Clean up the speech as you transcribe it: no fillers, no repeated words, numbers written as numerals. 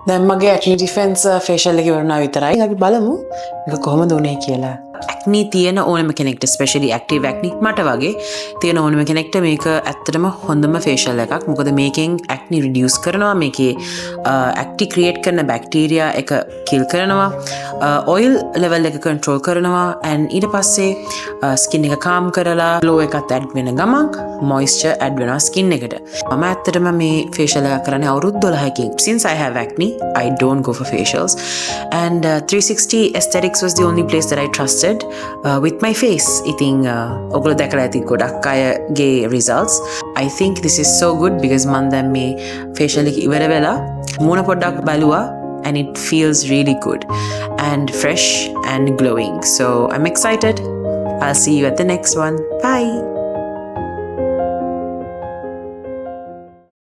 දැන් මගේ ඇක්නි defence facial එක ඉවරනා විතරයි. අපි බලමු මේක කොහොමද උනේ කියලා. ඇක්නි තියෙන ඕනම කෙනෙක්ට ස්පෙෂලි ඇක්ටිව් ඇක්නි මට වගේ තියෙන ඕනම කෙනෙක්ට මේක ඇත්තටම හොඳම ෆේෂල් එකක්. මොකද මේකෙන් ඇක්නි රිඩියුස් කරනවා, මේකේ ඇක්ටි ක්‍රියේට් කරන බැක්ටීරියා එක කිල් කරනවා, ඔයිල් ලෙවල් එක කන්ට්‍රෝල් කරනවා, and ඊට පස්සේ ස්කින් එක කාම් කරලා ග්ලෝ එකත් ඇඩ් වෙන ගමන් මොයිස්චර් ඇඩ් වෙනවා ස්කින් එකට. මම ඇත්තටම මේ ෆේෂල් එකක් කරන්නේ අවුරුදු 12කින්. Since I have acne, I don't go for facials, and 360 Aesthetics was the only place that I trusted with my face. ඉතින් ඔගොල්ලෝ දැකලා ඇති ගොඩක් අයගේ results. I think this is so good because මම දැන් මේ facial එක ඉවර වෙලා මූණ පොඩ්ඩක් බලුවා, and it feels really good and fresh and glowing. So I'm excited. I'll see you at the next one. Bye.